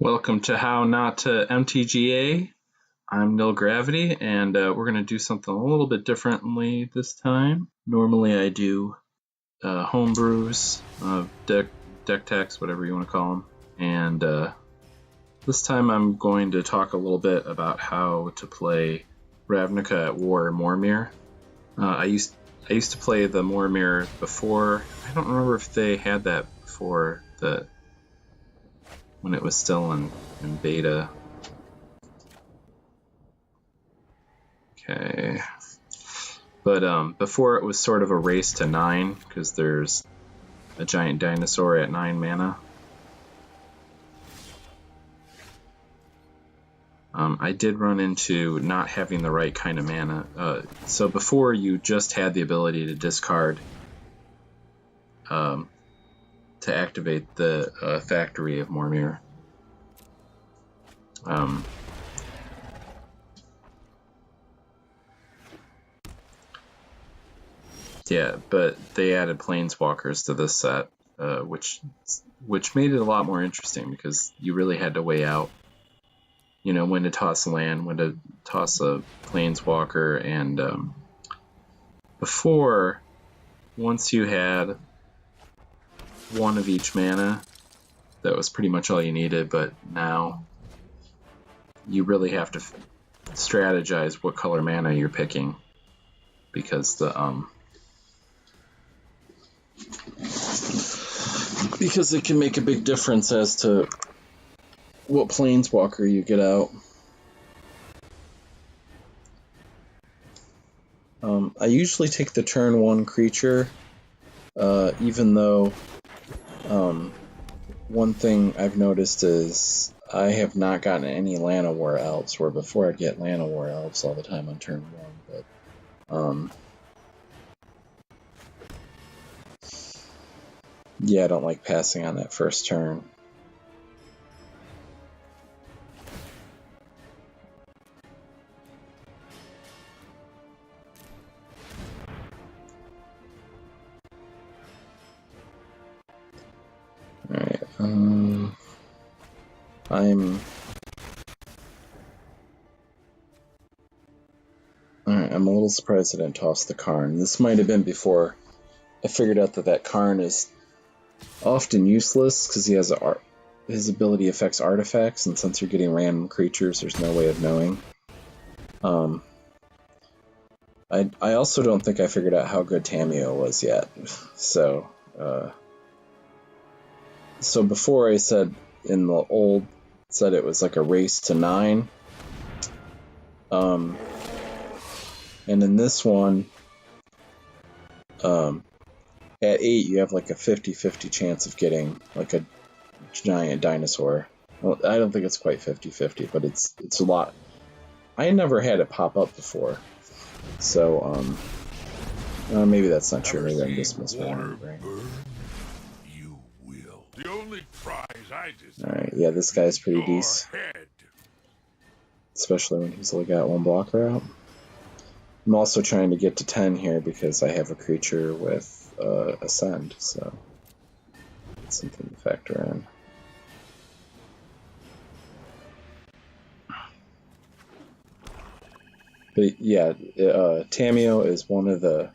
Welcome to How Not to MTGA. I'm Nil Gravity, and we're going to do something a little bit differently this time. Normally I do homebrews, deck techs, whatever you want to call them, and this time I'm going to talk a little bit about how to play Ravnica at War Momir. I used to play the Momir before. I don't remember if they had that before when it was still in beta. Okay. But before it was sort of a race to 9, because there's a giant dinosaur at 9 mana. I did run into not having the right kind of mana. So before, you just had the ability to discard to activate the Factory of Momir. Yeah, but they added Planeswalkers to this set, which made it a lot more interesting because you really had to weigh out, when to toss a land, when to toss a Planeswalker, and before, once you had one of each mana, that was pretty much all you needed, but now you really have to strategize what color mana you're picking, because because it can make a big difference as to what Planeswalker you get out. I usually take the turn 1 creature, even though one thing I've noticed is I have not gotten any Llanowar Elves, where before I'd get Llanowar Elves all the time on turn 1, but yeah, I don't like passing on that first turn. Alright, I'm a little surprised I didn't toss the Karn. This might have been before I figured out that Karn is often useless because he has his ability affects artifacts, and since you're getting random creatures, there's no way of knowing. I also don't think I figured out how good Tamiyo was yet. So before I said in the old set it was like a race to 9. And in this one, at 8 you have like a 50-50 chance of getting like a giant dinosaur. Well, I don't think it's quite 50-50, but it's a lot. I never had it pop up before, so maybe that's not true. Maybe I'm just misremembering. You will. The only prize I deserve. All right, yeah, this guy's pretty decent, especially when he's only got 1 blocker out. I'm also trying to get to 10 here because I have a creature with Ascend, so it's something to factor in. But yeah, Tamiyo is one of the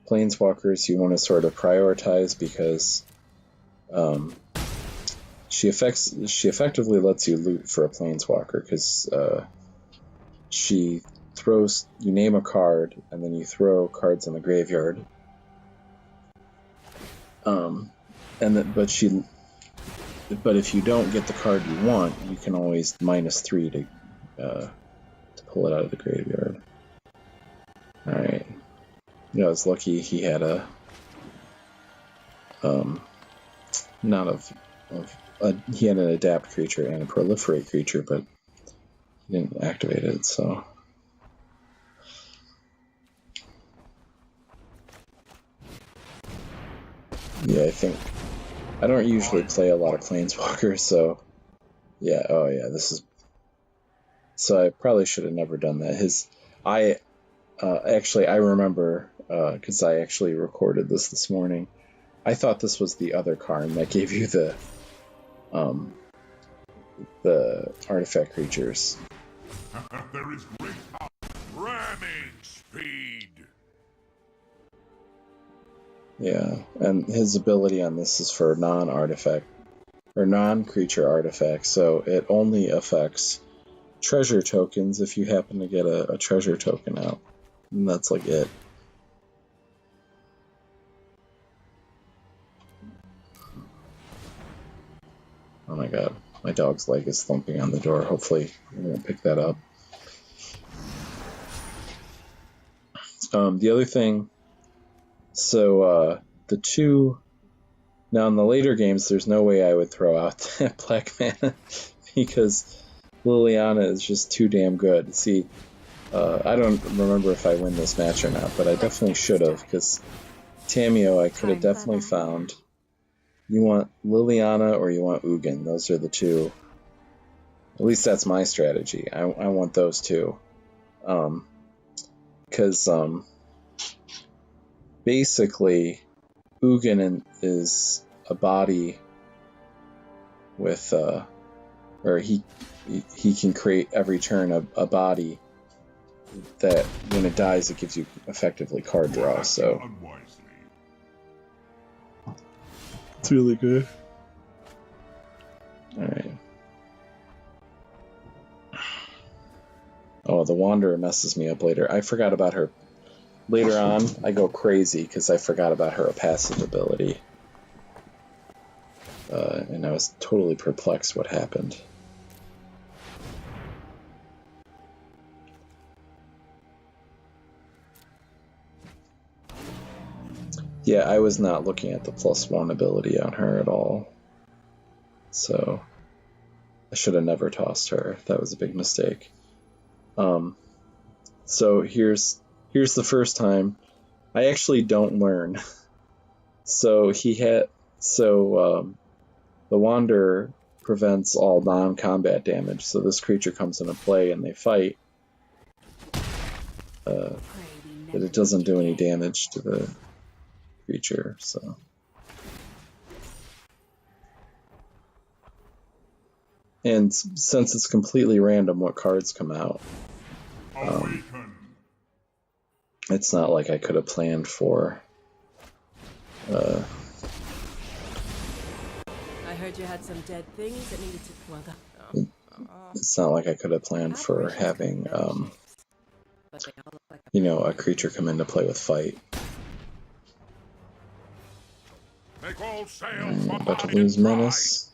Planeswalkers you want to sort of prioritize because she effectively lets you loot for a Planeswalker, because she throws, you name a card and then you throw cards in the graveyard. But if you don't get the card you want, you can always -3 to pull it out of the graveyard. Alright. I was lucky he had a he had an adapt creature and a proliferate creature, but he didn't activate it, so yeah, I don't usually play a lot of Planeswalkers, so yeah, so I probably should have never done that. I remember, because I actually recorded this morning, I thought this was the other Karn that gave you the the artifact creatures. There is great power. Ramming speed. Yeah, and his ability on this is for non-artifact or non-creature artifacts, so it only affects treasure tokens if you happen to get a treasure token out, and that's like it. Oh my god, my dog's leg is thumping on the door. Hopefully I won't pick that up. The other thing, so the two, now in the later games there's no way I would throw out that black mana because Liliana is just too damn good. See, I don't remember if I win this match or not, but I definitely should have, because Tamio I could have definitely found. You want Liliana or you want Ugin. Those are the two. At least that's my strategy. I want those two. Because basically Ugin is a body with or he can create every turn a body that when it dies it gives you effectively card draw, so it's really good. Alright. Oh, the Wanderer messes me up later. I forgot about her. Later on, I go crazy because I forgot about her passive ability. And I was totally perplexed what happened. Yeah, I was not looking at the +1 ability on her at all. So I should have never tossed her. That was a big mistake. So here's the first time I actually don't learn. So the Wanderer prevents all non-combat damage. So this creature comes into play and they fight, but it doesn't do any damage to the creature. So. And since it's completely random what cards come out, it's not like I could have planned for. I heard you had some dead things that needed to. Well done. It's not like I could have planned for having, a creature come into play with fight. I'm about to lose Menace.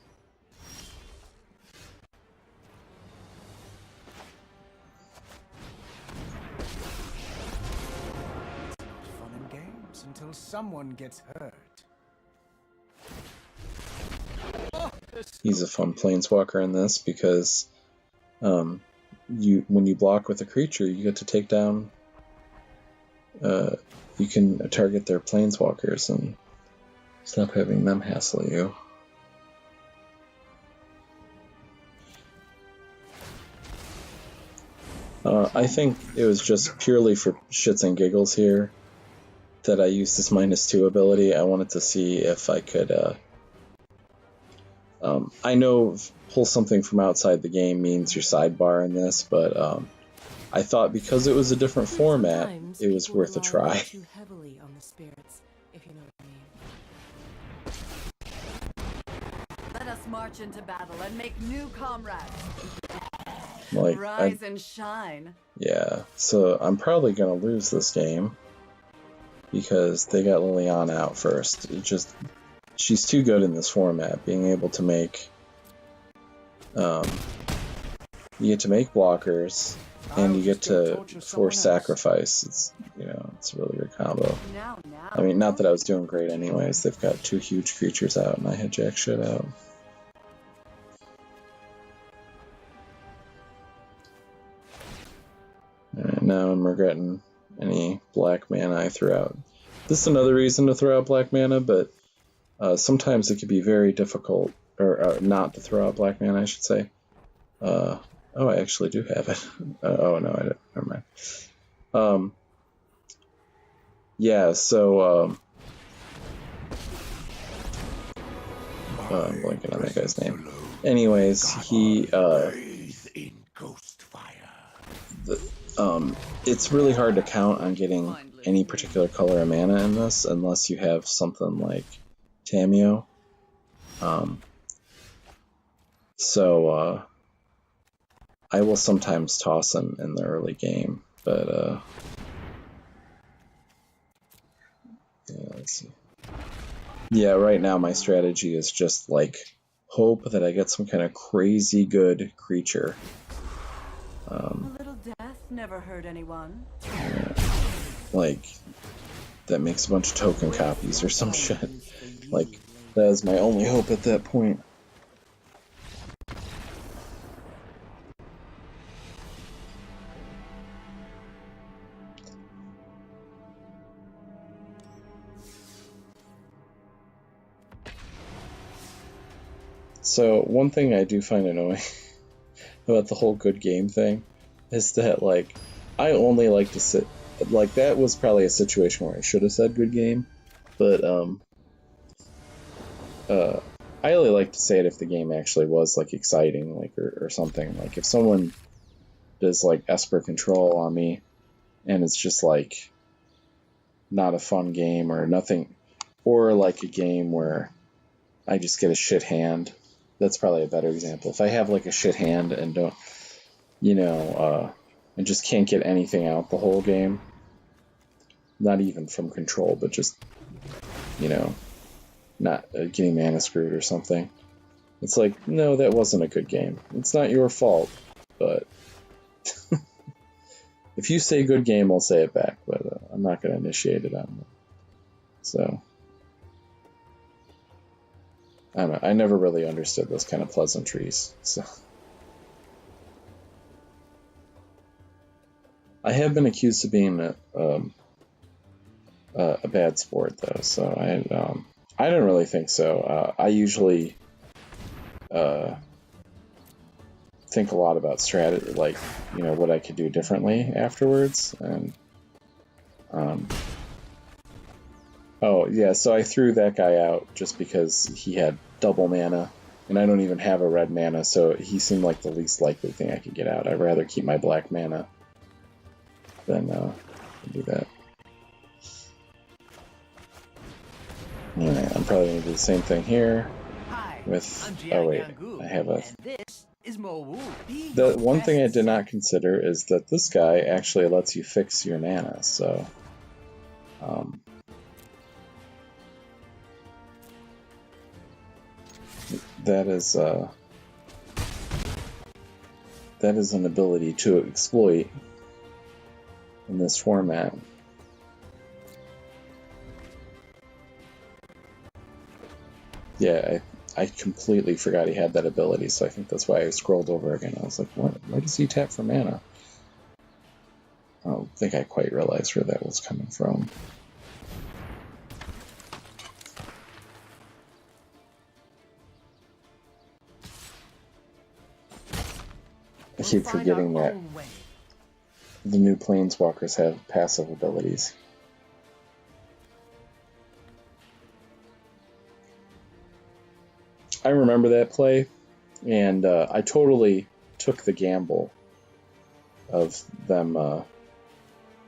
Fun and games until someone gets hurt. He's a fun planeswalker in this because when you block with a creature, you get to take down. You can target their planeswalkers and stop having them hassle you. I think it was just purely for shits and giggles here that I used this -2 ability. I wanted to see if I could. I know pull something from outside the game means your sidebar in this, but I thought because it was a different format, it was worth a try. Too heavily on the spirits, if you know what I mean. Let us march into battle and make new comrades. Like, rise and shine. Yeah, so I'm probably gonna lose this game because they got Liliana out first. She's too good in this format, being able to make, you get to make blockers, and you get to force sacrifice. It's a really good combo. I mean, not that I was doing great anyways. They've got 2 huge creatures out, and I had jack shit out. Alright, now I'm regretting any black mana I threw out. This is another reason to throw out black mana, but sometimes it can be very difficult, or not to throw out black mana, I should say. Oh, I actually do have it. Oh, no, I don't. Never mind. Yeah, so, I'm blanking on that guy's name. Anyways, he Bathe in ghost fire. it's really hard to count on getting any particular color of mana in this unless you have something like Tameo. So I will sometimes toss him in the early game, but yeah, let's see. Yeah, right now my strategy is just like hope that I get some kind of crazy good creature. A little death never hurt anyone. Like that makes a bunch of token copies or some shit. Like that is my only hope at that point. So one thing I do find annoying about the whole good game thing is that like I only like to sit like that was probably a situation where I should have said good game, but I only like to say it if the game actually was like exciting, like or something. Like if someone does like Esper control on me and it's just like not a fun game or nothing, or like a game where I just get a shit hand. That's probably a better example. If I have like a shit hand and don't, and just can't get anything out the whole game, not even from control, but just, not getting mana screwed or something. It's like, no, that wasn't a good game. It's not your fault, but if you say good game, I'll say it back, but I'm not going to initiate it on them. So, I don't know. I never really understood those kind of pleasantries. So, I have been accused of being a bad sport, though. So I don't really think so. I usually think a lot about strategy, like what I could do differently afterwards, and oh yeah, so I threw that guy out just because he had double mana, and I don't even have a red mana, so he seemed like the least likely thing I could get out. I'd rather keep my black mana than do that. Alright, I'm probably gonna do the same thing here with. Oh wait, I have a. The one thing I did not consider is that this guy actually lets you fix your mana, so that is an ability to exploit in this format. Yeah, I completely forgot he had that ability, so I think that's why I scrolled over again. I was like, what? Why does he tap for mana? I don't think I quite realized where that was coming from. I keep forgetting that the new Planeswalkers have passive abilities. I remember that play, and I totally took the gamble of them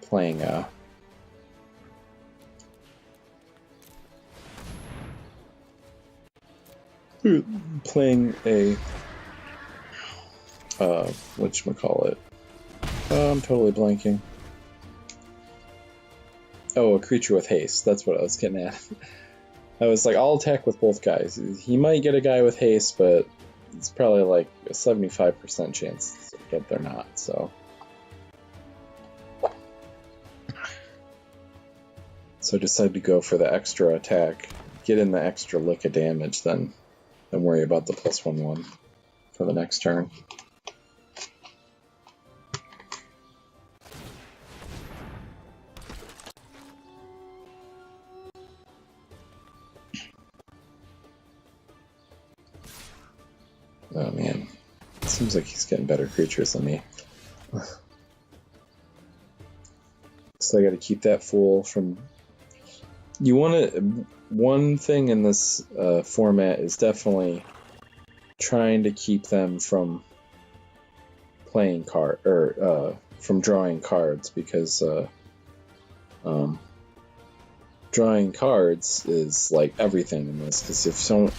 playing a whatchamacallit. I'm totally blanking. Oh, a creature with haste. That's what I was getting at. I was like, I'll attack with both guys. He might get a guy with haste, but it's probably like a 75% chance that they're not, so. So I decided to go for the extra attack, get in the extra lick of damage, then worry about the +1/1 for the next turn. Oh man, it seems like he's getting better creatures than me. So I gotta keep that fool from... You want to... One thing in this format is definitely trying to keep them from playing from drawing cards, because drawing cards is like everything in this, because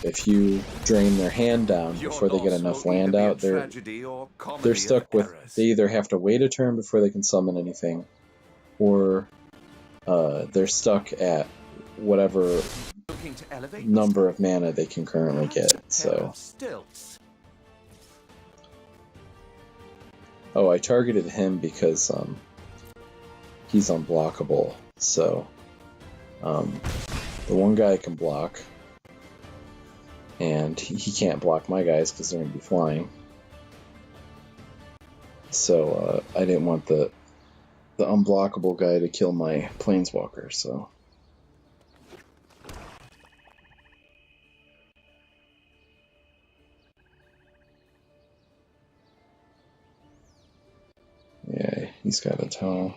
if you drain their hand down before they get enough land out, they're stuck with, they either have to wait a turn before they can summon anything, or they're stuck at whatever number of mana they can currently get. So I targeted him because he's unblockable, so the one guy can block, and he can't block my guys because they're going to be flying. So I didn't want the unblockable guy to kill my planeswalker, so... Yeah, he's got a ton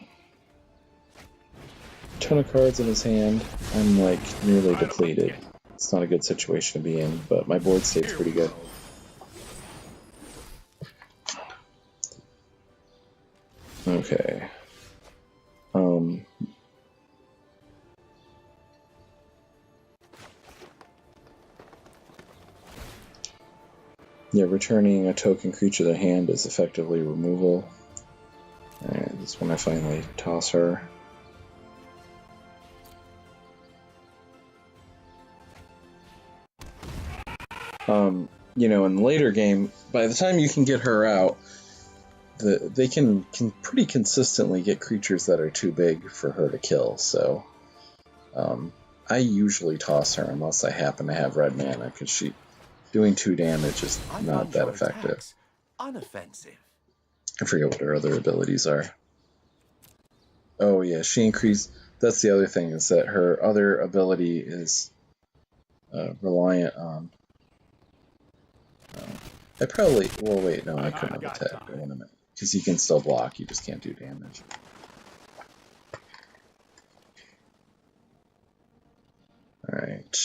of cards in his hand. I'm like nearly depleted. It's not a good situation to be in, but my board state's pretty good. Okay. Yeah, returning a token creature to the hand is effectively removal. Alright, this is when I finally toss her. You know, in the later game, by the time you can get her out, they can pretty consistently get creatures that are too big for her to kill, so I usually toss her unless I happen to have red mana, because doing 2 damage is not that effective. Unoffensive. I forget what her other abilities are. Oh yeah, she increased... That's the other thing, is that her other ability is reliant on... I probably... Well, wait, no, I couldn't have attacked. Wait a minute. Because you can still block, you just can't do damage. Alright.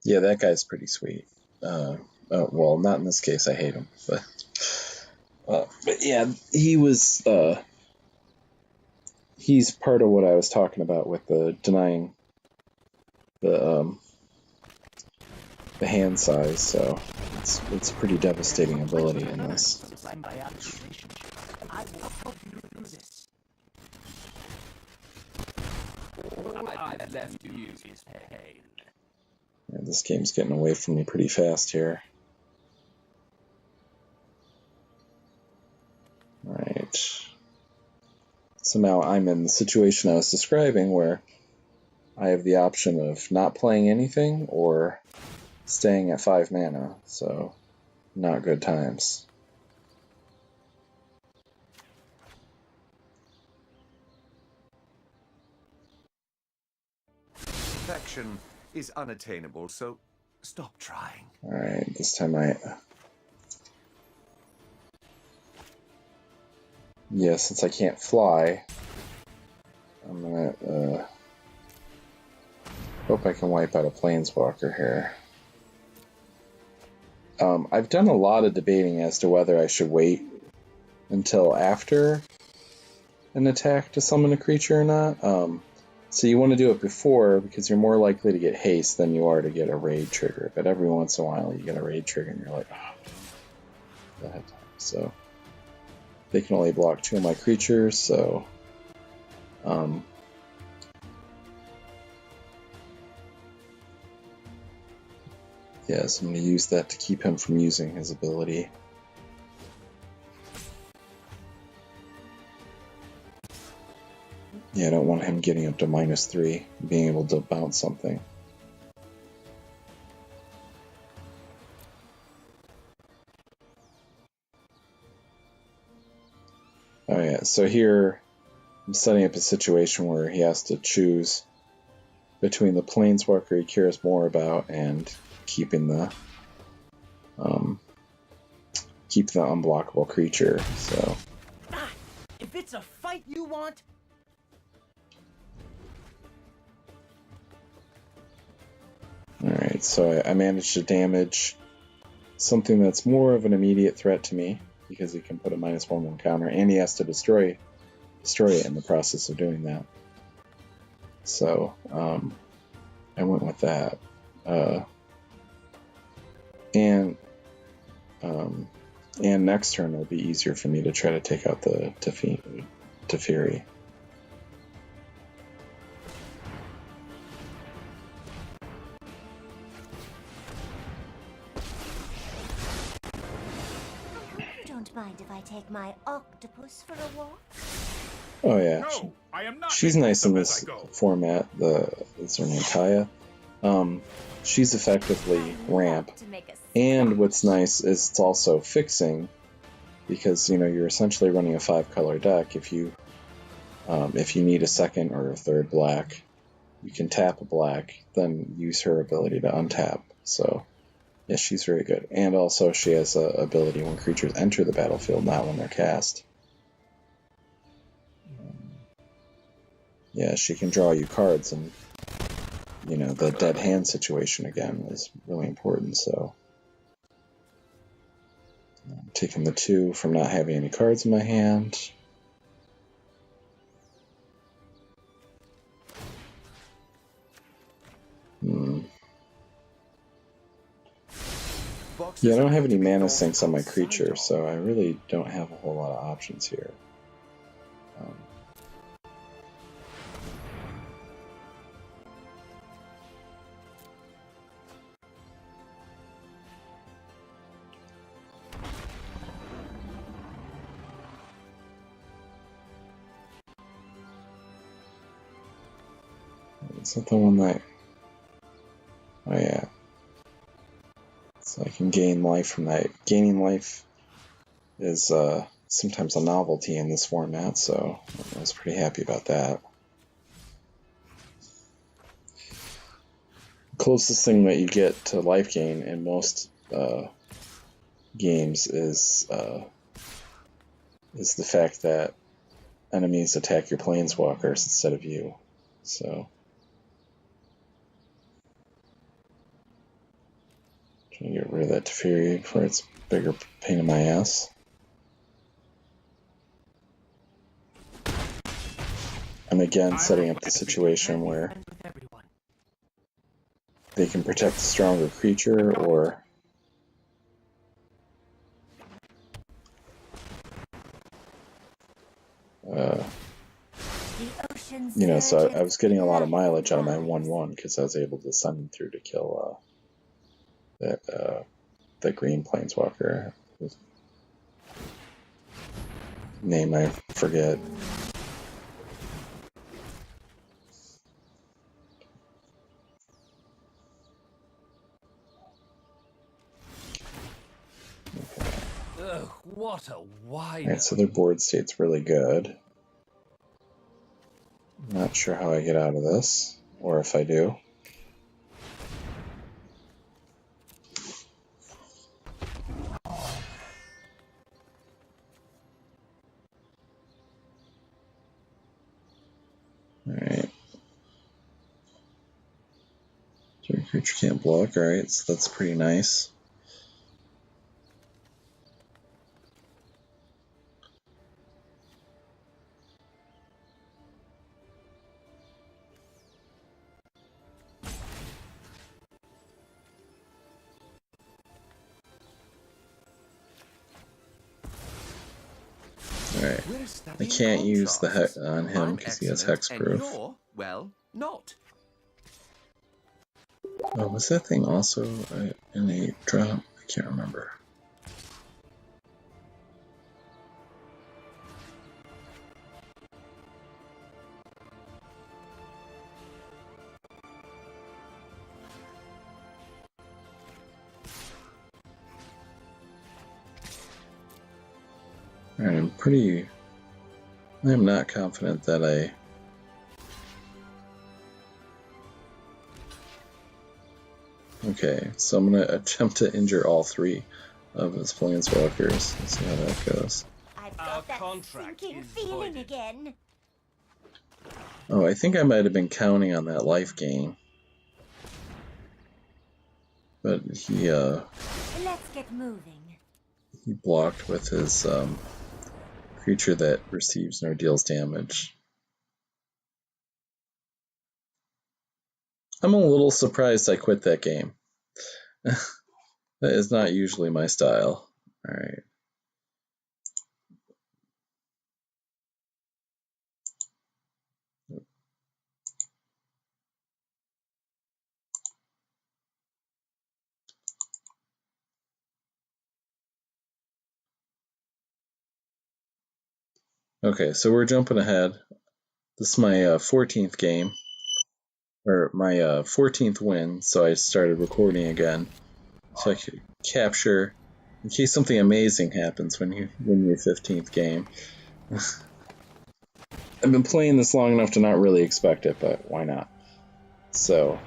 Yeah, that guy's pretty sweet. Well, not in this case, I hate him, but yeah, he was, he's part of what I was talking about with the denying the hand size, so it's a pretty devastating ability in this. Yeah, this game's getting away from me pretty fast here. Alright. So now I'm in the situation I was describing where I have the option of not playing anything or staying at 5 mana, so not good times. Perfection is unattainable, so stop trying. Alright, this time I... Yeah, since I can't fly, I'm gonna hope I can wipe out a planeswalker here. I've done a lot of debating as to whether I should wait until after an attack to summon a creature or not. So you want to do it before, because you're more likely to get haste than you are to get a raid trigger. But every once in a while you get a raid trigger and you're like, oh, that. So they can only block 2 of my creatures, so yeah, so I'm going to use that to keep him from using his ability. Yeah, I don't want him getting up to -3 and being able to bounce something. Oh yeah, so here I'm setting up a situation where he has to choose between the planeswalker he cares more about and keeping the keep the unblockable creature. So If it's a fight you want, alright, so I managed to damage something that's more of an immediate threat to me, because he can put a -1/1 counter, and he has to destroy it in the process of doing that. So, I went with that. And next turn it'll be easier for me to try to take out the Teferi. Don't mind if I take my octopus for a walk? Oh yeah, No, I am not. she's nice in this As I go. format. Is her name Kaya? She's effectively ramp. And what's nice is it's also fixing, because you're essentially running a 5-color deck. If you need a second or a third black, you can tap a black, then use her ability to untap. So yeah, she's very good. And also she has a ability when creatures enter the battlefield, not when they're cast. Yeah, she can draw you cards, and the dead hand situation again is really important. So I'm taking the 2 from not having any cards in my hand. Yeah, I don't have any mana sinks on my creature, so I really don't have a whole lot of options here. Is that the one that... Oh yeah. So I can gain life from that. Gaining life is sometimes a novelty in this format, so I was pretty happy about that. Closest thing that you get to life gain in most games is the fact that enemies attack your planeswalkers instead of you. So trying to get rid of that Teferi before it's a bigger pain in my ass. I'm again setting up the situation where they can protect the stronger creature, or so I was getting a lot of mileage out of my 1/1 because I was able to send them through to kill that green planeswalker. Whose name I forget. ugh, what a wide. Alright, so their board state's really good. Not sure how I get out of this, or if I do. Alright. Your creature can't block, alright, so that's pretty nice. Alright, I can't use the hex on him because he has hexproof. Well, not. Oh, was that thing also in a drop? I can't remember. Alright, I'm not confident that I... Okay, so I'm going to attempt to injure all 3. of his planeswalkers. Let's see how that goes. I've got that sinking feeling again. Oh, I think I might have been counting on that life gain. But he Let's get moving. he blocked with his creature that receives nor deals damage. I'm a little surprised I quit that game. That is not usually my style. Alright. Okay, so we're jumping ahead. This is my 14th game, or my 14th win, so I started recording again, so I could capture, in case something amazing happens when you win your 15th game. I've been playing this long enough to not really expect it, but why not? So,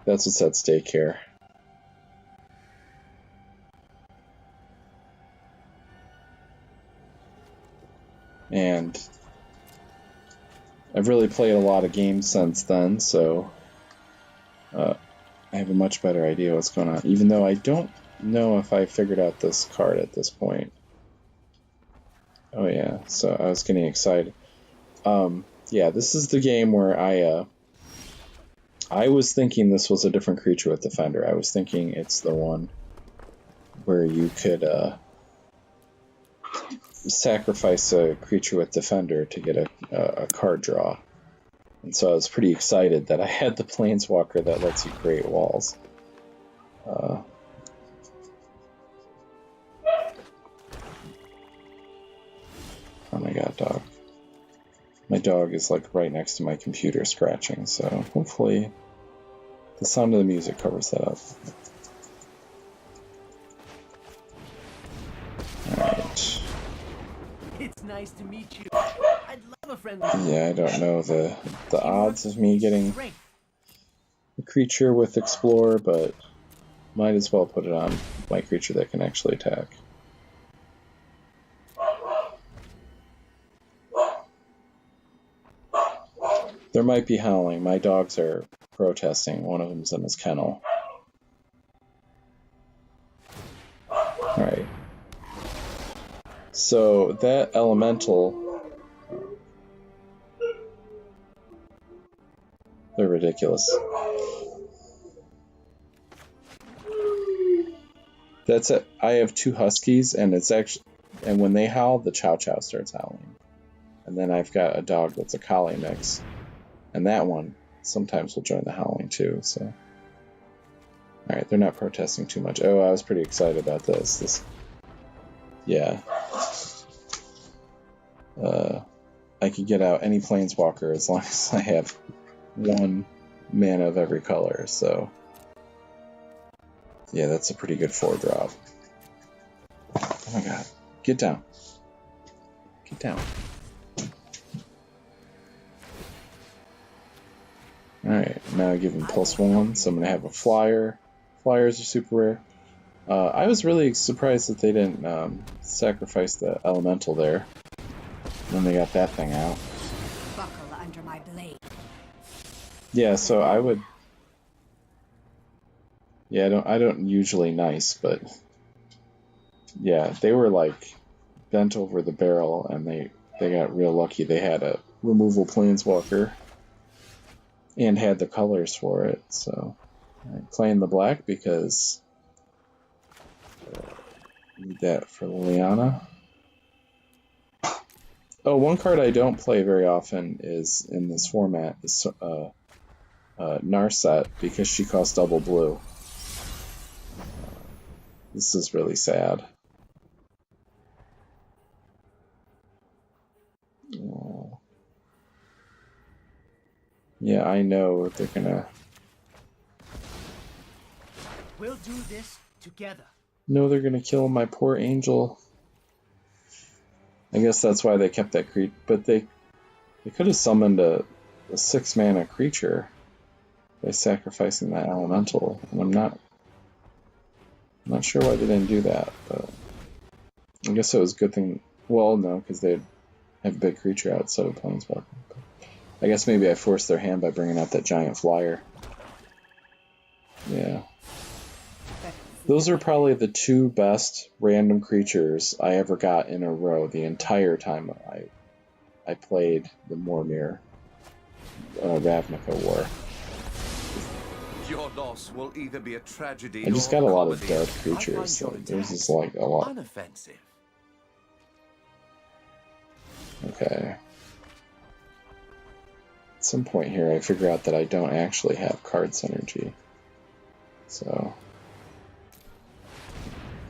that's what's at stake here. And I've really played a lot of games since then, so I have a much better idea what's going on, even though I don't know if I figured out this card at this point. Oh yeah, so I was getting excited. Yeah, this is the game where I was thinking this was a different creature with Defender. I was thinking it's the one where you could sacrifice a creature with Defender to get a card draw. And so I was pretty excited that I had the Planeswalker that lets you create walls. Oh my god, dog. My dog is like right next to my computer scratching, so hopefully the sound of the music covers that up. Alright. It's nice to meet you. I'd love a friendly. Yeah, I don't know the odds of me getting a creature with Explore, but might as well put it on my creature that can actually attack. There might be howling. My dogs are protesting. One of them's in his kennel. Alright. So that elemental... They're ridiculous. That's it. I have 2 huskies, and it's actually... And when they howl, the Chow Chow starts howling. And then I've got a dog that's a collie mix. And that one sometimes will join the howling too, so... Alright, they're not protesting too much. Oh, I was pretty excited about this. Yeah. I could get out any Planeswalker as long as I have 1 mana of every color, so... Yeah, that's a pretty good 4-drop. Oh my god. Get down. Get down. Alright, now I give him +1, so I'm going to have a flyer. Flyers are super rare. I was really surprised that they didn't sacrifice the elemental there when they got that thing out. Buckle under my blade. Yeah, so I would... Yeah, I don't usually nice, but... Yeah, they were like bent over the barrel, and they got real lucky. They had a removal Planeswalker and had the colors for it, so I'm playing the black because need that for Liliana. Oh, one card I don't play very often is in this format is Narset, because she costs double blue. This is really sad. Oh. Yeah, I know they're gonna... We'll do this together. No, they're gonna kill my poor angel. I guess that's why they kept that creature, but they could have summoned a 6-mana creature by sacrificing that elemental, and I'm not I'm not sure why they didn't do that, but I guess it was a good thing. Well, no, because they'd have a big creature out instead of Planeswalker. But I guess maybe I forced their hand by bringing out that giant flyer. Yeah. Those are probably the two best random creatures I ever got in a row the entire time I played the Momir Ravnica War. Your loss will either be a tragedy I just or got a lot of comedy. dead I find creatures. your Like, there's attacks just like a lot. unoffensive. Okay. At some point here, I figure out that I don't actually have card synergy. So,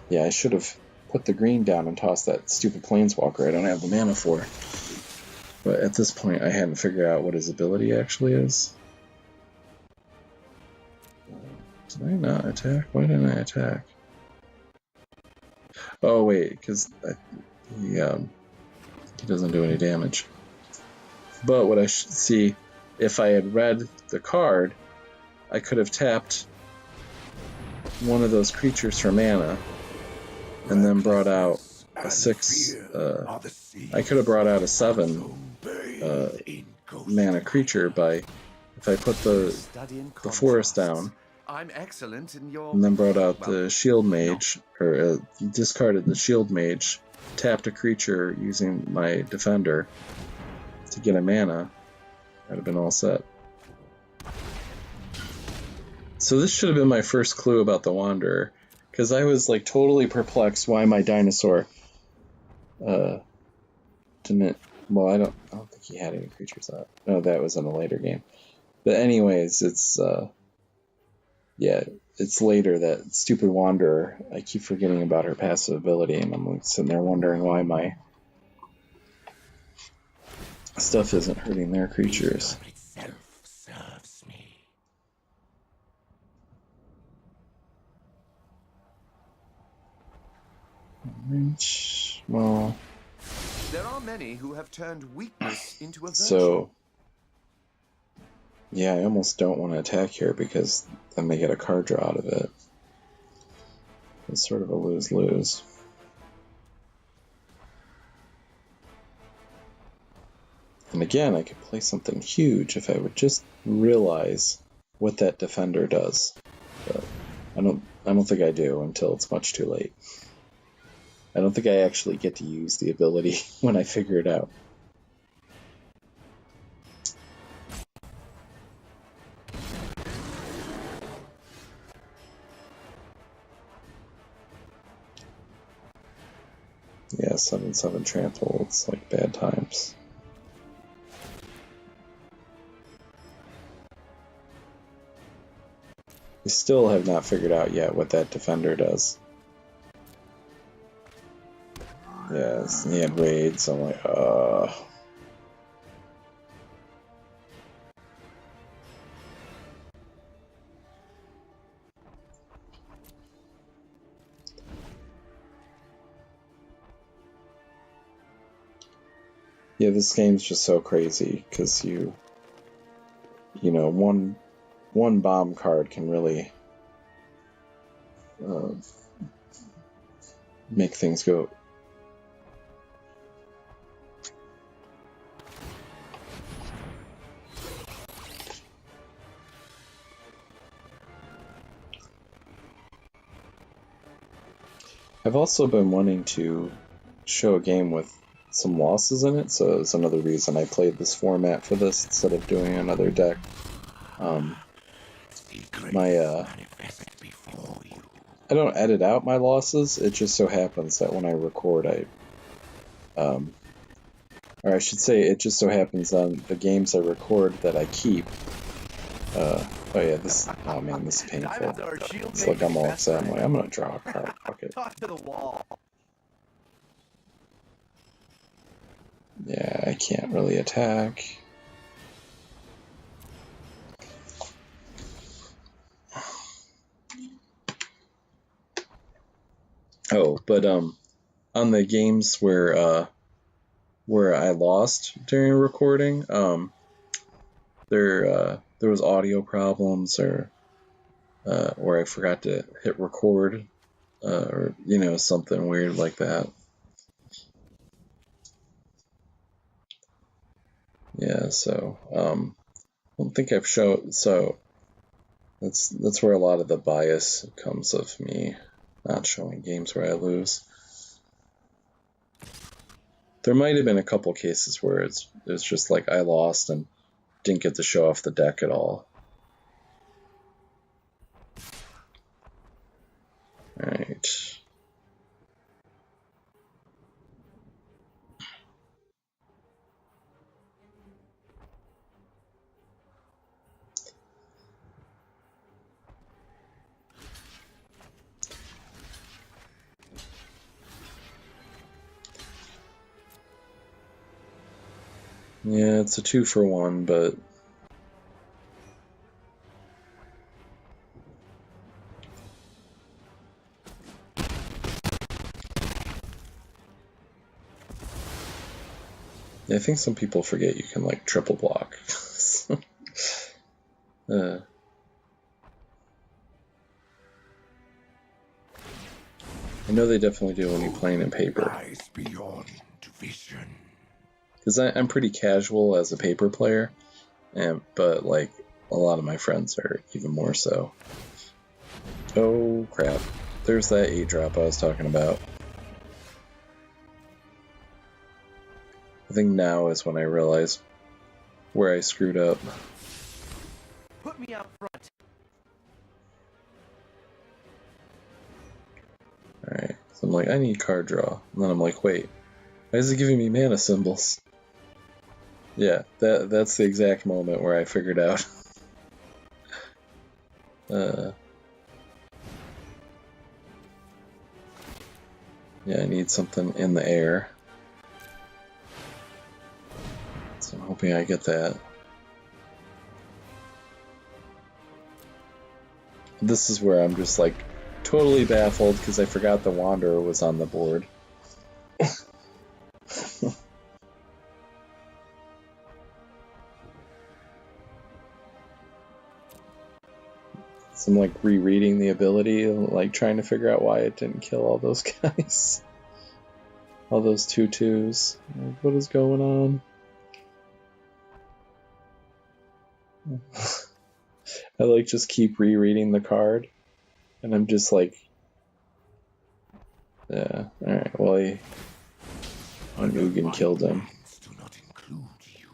yeah, I should have put the green down and tossed that stupid Planeswalker I don't have the mana for. But at this point, I hadn't figured out what his ability actually is. Did I not attack? Why didn't I attack? Oh, wait, because he doesn't do any damage. But what I should see, if I had read the card, I could have tapped one of those creatures for mana and then brought out a 6. I could have brought out a 7 mana creature by if I put the forest down. I'm excellent in your... And then brought out the shield mage, or discarded the shield mage, tapped a creature using my defender to get a mana. I'd have been all set. So this should have been my first clue about the Wanderer, because I was like totally perplexed why my dinosaur didn't. Well, I don't think he had any creatures out. No, that was in a later game. But anyways, it's yeah, it's later that stupid Wanderer. I keep forgetting about her passive ability, and I'm like sitting there wondering why my stuff isn't hurting their creatures. Well, there are many who have turned weakness into a virtue. So yeah, I almost don't want to attack here because then they get a card draw out of it. It's sort of a lose-lose. And again, I could play something huge if I would just realize what that defender does. But I don't think I do until it's much too late. I don't think I actually get to use the ability when I figure it out. Yeah, 7/7 trample, it's like bad times. I still have not figured out yet what that defender does. Yes, he had raid, so I'm like, Yeah, this game's just so crazy, because you know, one bomb card can really make things go. I've also been wanting to show a game with some losses in it, so it's another reason I played this format for this instead of doing another deck. I don't edit out my losses, it just so happens that when I record, or I should say, it just so happens on the games I record that I keep. Oh man, this is painful. It's like I'm all upset. I'm like, I'm gonna draw a card. Okay. Talk to the wall. Yeah, I can't really attack. Oh, but on the games where I lost during recording, there was audio problems or I forgot to hit record or you know, something weird like that. Yeah, so I don't think I've shown, so that's where a lot of the bias comes of me not showing games where I lose. There might have been a couple cases where it's just like I lost and didn't get to show off the deck at all. Alright. Yeah, it's a 2-for-1, but yeah, I think some people forget you can like triple block. I know they definitely do when you're playing in paper. Rise beyond vision. Because I'm pretty casual as a paper player, but like a lot of my friends are even more so. Oh crap! There's that 8-drop I was talking about. I think now is when I realize where I screwed up. Put me out front. Alright, so I'm like, I need card draw. And then I'm like, wait, why is it giving me mana symbols? Yeah, that's the exact moment where I figured out. Yeah, I need something in the air. So I'm hoping I get that. This is where I'm just like totally baffled because I forgot the Wanderer was on the board. So I'm like rereading the ability and like trying to figure out why it didn't kill all those guys. All those 2/2s. Like, what is going on? I like just keep rereading the card. And I'm just like, yeah, alright, well, Ugin killed him. Do not include you.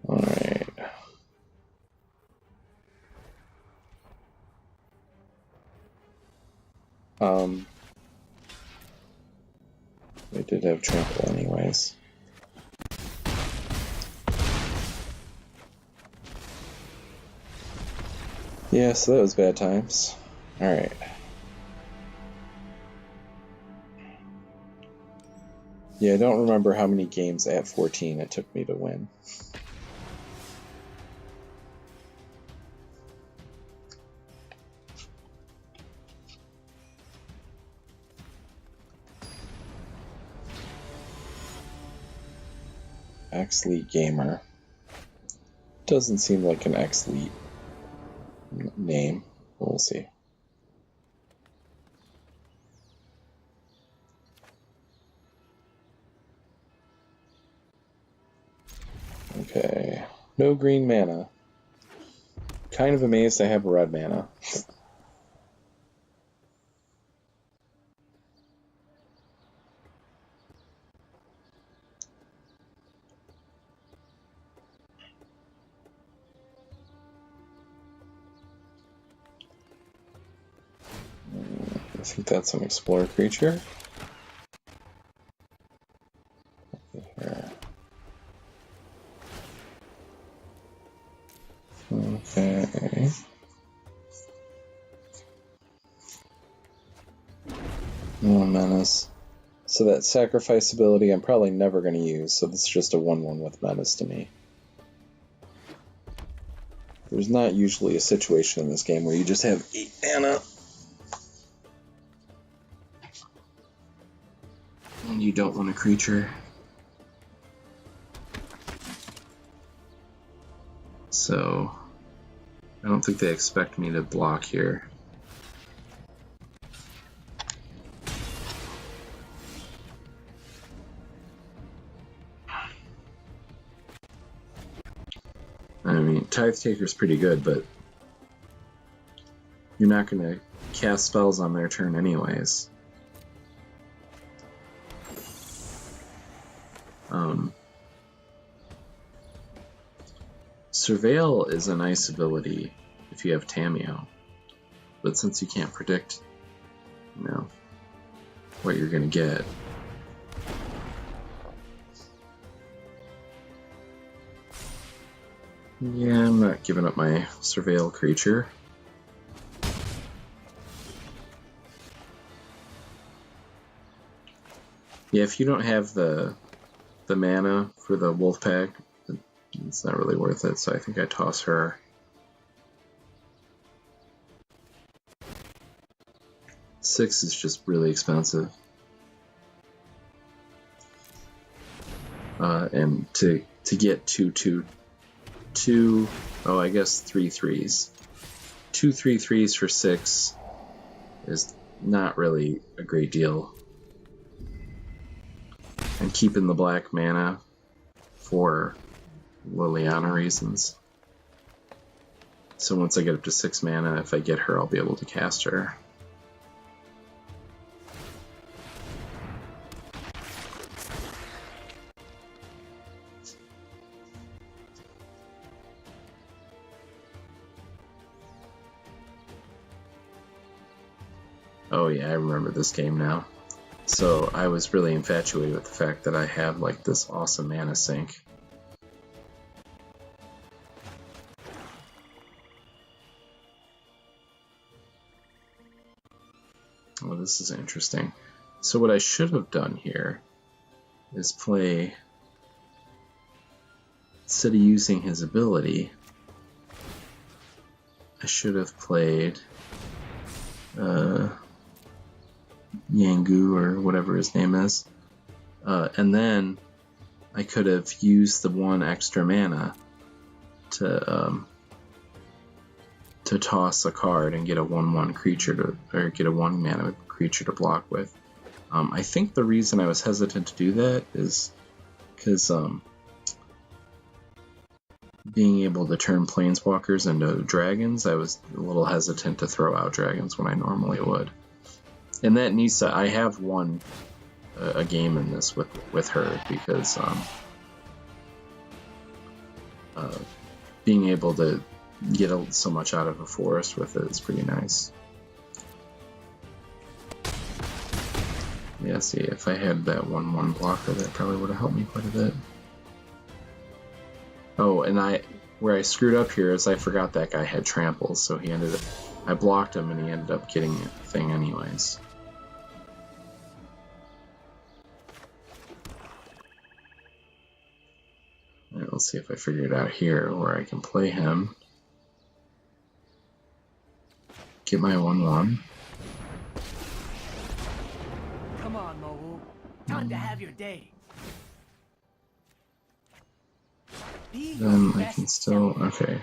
Alright. They did have trample anyways. Yeah, so that was bad times. Alright. Yeah, I don't remember how many games at 14 it took me to win. X-League Gamer. Doesn't seem like an X-League name. We'll see. Okay. No green mana. Kind of amazed I have red mana. I think that's an explorer creature. Here. Okay. Oh, menace. So that sacrifice ability I'm probably never going to use, so this is just a 1/1 with menace to me. There's not usually a situation in this game where you just have 8 mana. And you don't want a creature. So I don't think they expect me to block here. I mean, Tithe Taker's pretty good, but you're not going to cast spells on their turn anyways. Surveil is a nice ability if you have Tameo, but since you can't predict, you know, what you're going to get. Yeah, I'm not giving up my Surveil creature. Yeah, if you don't have the mana for the wolf pack, it's not really worth it, so I think I toss her. Six is just really expensive. And to get two, I guess 3 3s. 2 3 3s for 6 is not really a great deal. And keeping the black mana for Liliana reasons. So once I get up to 6 mana, if I get her, I'll be able to cast her. Oh yeah, I remember this game now. So I was really infatuated with the fact that I have like this awesome mana sink. Oh, this is interesting. So what I should have done here is play, instead of using his ability, I should have played Yangu or whatever his name is, and then I could have used the 1 extra mana to toss a card and get a 1/1 creature to, or get a 1 mana creature to block with. I think the reason I was hesitant to do that is because being able to turn planeswalkers into dragons, I was a little hesitant to throw out dragons when I normally would. And that Nisa, I have won a game in this with her because being able to get so much out of a forest with it is pretty nice. Yeah, see, if I had that 1/1 blocker, that probably would have helped me quite a bit. Oh, and where I screwed up here is I forgot that guy had trample, so I blocked him and he ended up getting the thing anyways. Alright, let's see if I figure it out here where I can play him. Get my 1/1. Come on, Mohu. Time to have your day. Then I can still, okay.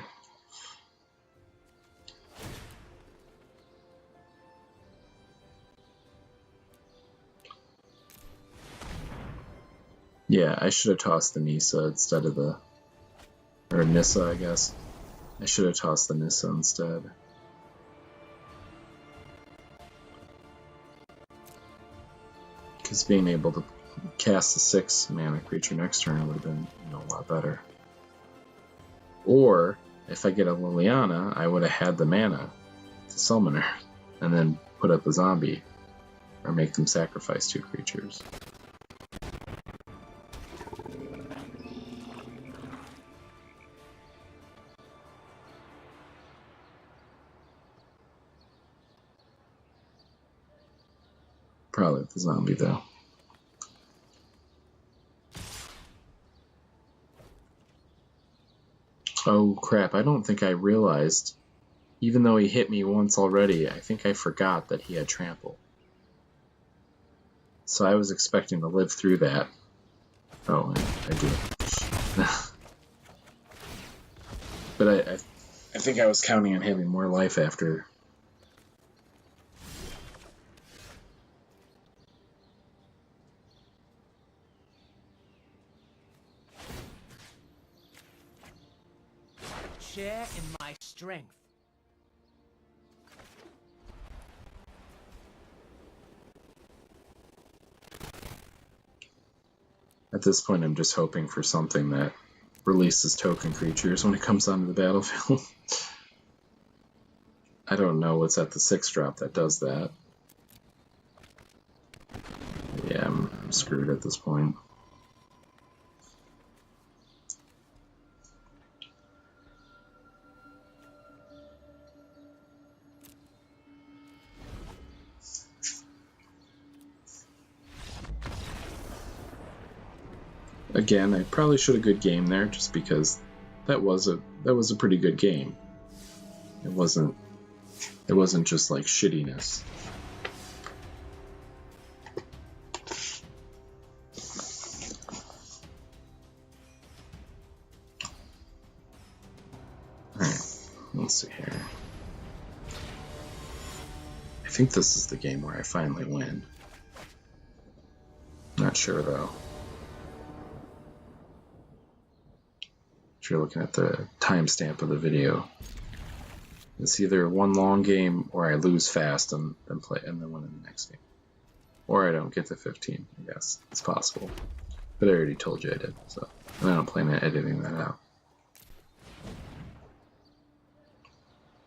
Yeah, I should have tossed the Nisa instead of or Nissa, I guess. I should have tossed the Nissa instead. Because being able to cast a 6 mana creature next turn would have been, a lot better. Or, if I get a Liliana, I would have had the mana to summon her, and then put up a zombie, or make them sacrifice 2 creatures. Probably the zombie, though. Oh crap, I don't think I realized, even though he hit me once already, I think I forgot that he had trample. So I was expecting to live through that. Oh, I do. But I think I was counting on having more life after. Share in my strength. At this point, I'm just hoping for something that releases token creatures when it comes onto the battlefield. I don't know what's at the 6 drop that does that. Yeah, I'm screwed at this point. Again, I probably should have good game there, just because that was a pretty good game. It wasn't just like shittiness. Alright, let's see here. I think this is the game where I finally win. Not sure though. If you're looking at the timestamp of the video, it's either one long game or I lose fast and then win in the next game, or I don't get to 15. I guess it's possible, but I already told you I did, so and I don't plan on editing that out.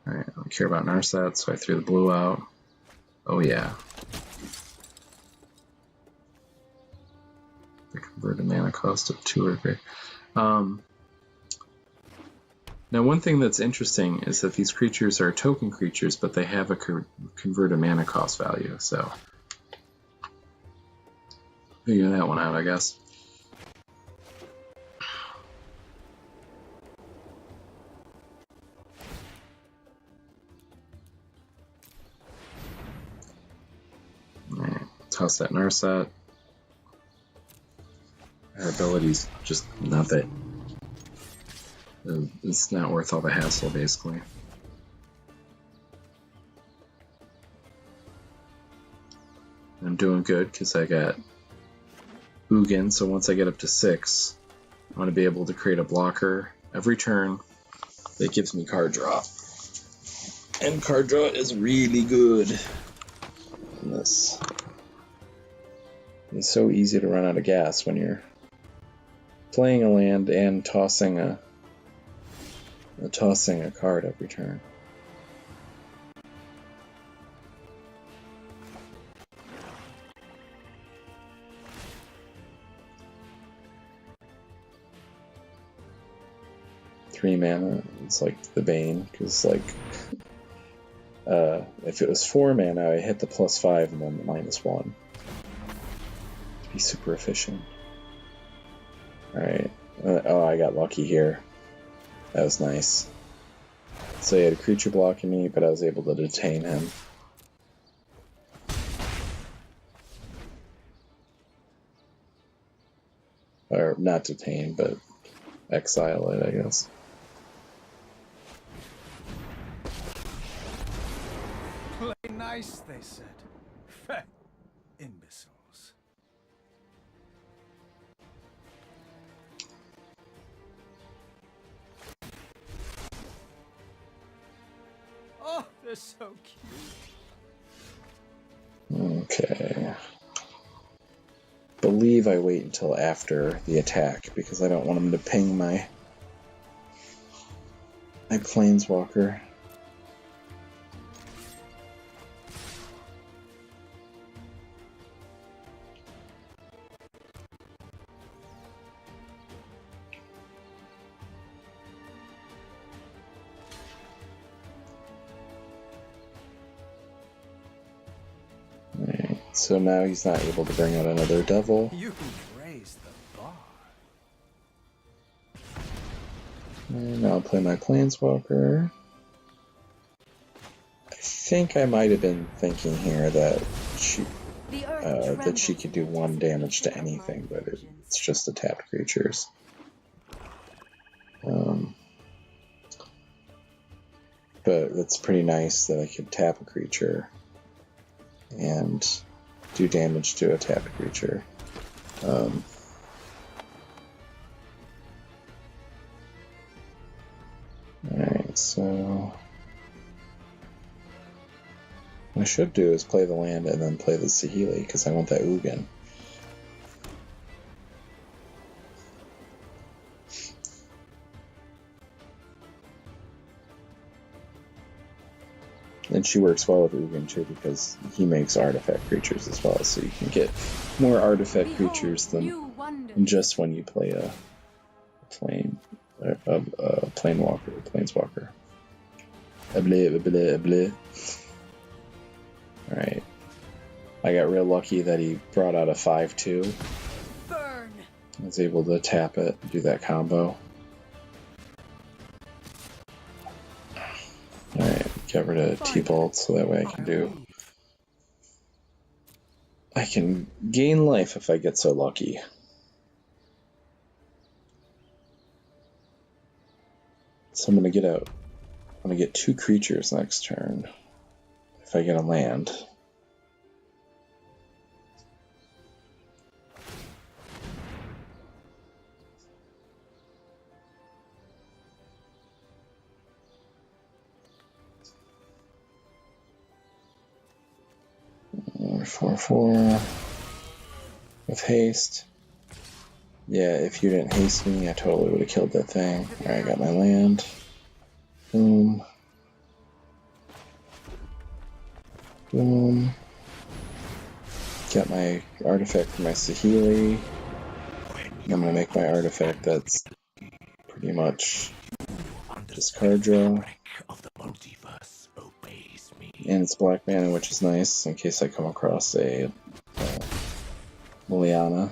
All right, I don't care about Narset, so I threw the blue out. Oh yeah, the converted mana cost of 2 or greater. Now, one thing that's interesting is that these creatures are token creatures, but they have a converted mana cost value, so figure that one out, I guess. Alright, toss that Narset. Our ability's just not that. It's not worth all the hassle, basically. I'm doing good because I got Ugin, so once I get up to 6, I'm going to be able to create a blocker every turn that gives me card draw. And card draw is really good in this. It's so easy to run out of gas when you're playing a land and tossing a card every turn. Three mana, it's like the Bane, because like if it was 4 mana, I hit the +5 and then the -1 to be super efficient. Alright, oh, I got lucky here. That was nice. So he had a creature blocking me, but I was able to detain him. Or not detain, but exile it, I guess. Play nice, they said. Fat imbeciles. Oh, they're so cute. Okay. Believe I wait until after the attack because I don't want him to ping my planeswalker. So now he's not able to bring out another devil. You raised the bar. And now I'll play my planeswalker. I think I might have been thinking here that she could do 1 damage to anything, but it's just the tapped creatures. But it's pretty nice that I could tap a creature and do damage to a tapped creature. Alright, so what I should do is play the land and then play the senile, because I want that Ugin. And she works well with Ugin too, because he makes artifact creatures as well, so you can get more artifact creatures than just when you play a planeswalker. Alright. I got real lucky that he brought out a 5/2. Burn. I was able to tap it, do that combo. Alright, get rid of T-Bolt so that way I can gain life if I get so lucky. So I'm gonna get 2 creatures next turn if I get a land. Or 4/4 with haste. Yeah, if you didn't haste me, I totally would have killed that thing. Alright, I got my land. Boom. Boom. Got my artifact for my senile. I'm gonna make my artifact that's pretty much just card draw. And it's black mana, which is nice in case I come across a Liliana.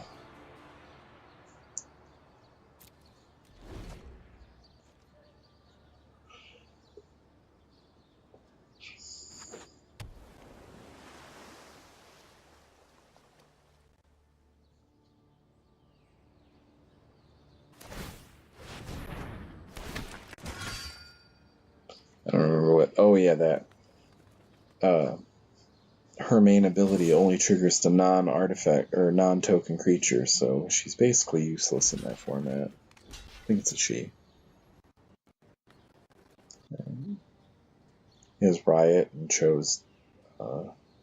I don't remember what. Oh yeah, that. Her main ability only triggers to non-artifact or non-token creatures, so she's basically useless in that format. I think it's a she. He has Riot and chose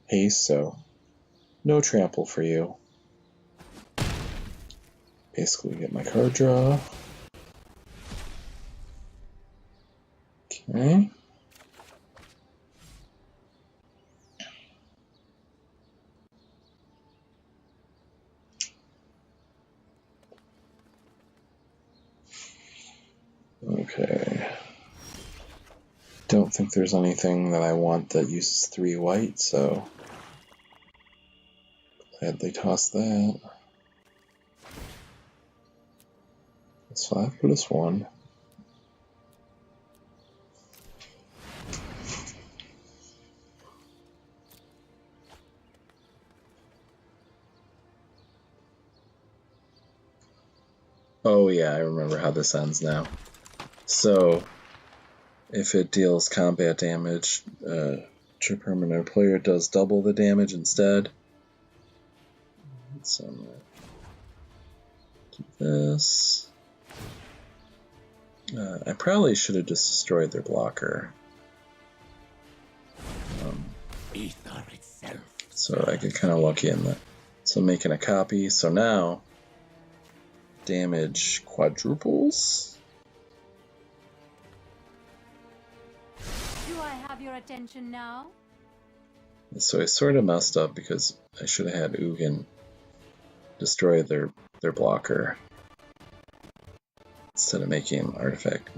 haste, so no trample for you. Basically get my card draw. Okay. Okay. Don't think there's anything that I want that uses 3 white, so gladly toss that. That's 5+1. Oh yeah, I remember how this ends now. So, if it deals combat damage, your permanent player does double the damage instead. So I'm gonna do this. I probably should have just destroyed their blocker. So I get kind of lucky in that. So I'm making a copy. So now, damage quadruples. Do I have your attention now? So I sort of messed up because I should have had Ugin destroy their blocker instead of making an artifact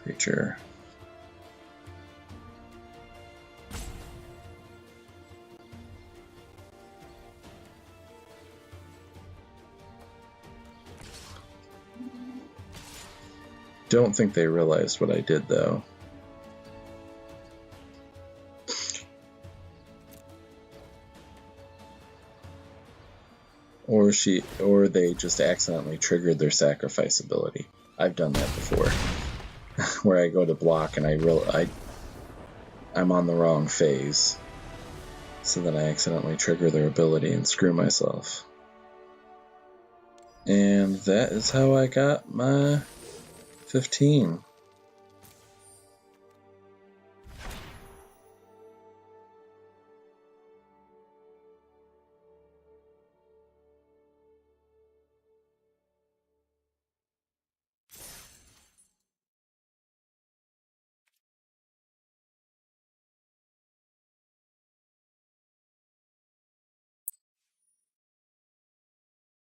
creature. Don't think they realized what I did though. Or they just accidentally triggered their sacrifice ability. I've done that before. Where I go to block and I I'm on the wrong phase, so that I accidentally trigger their ability and screw myself. And that is how I got my 15.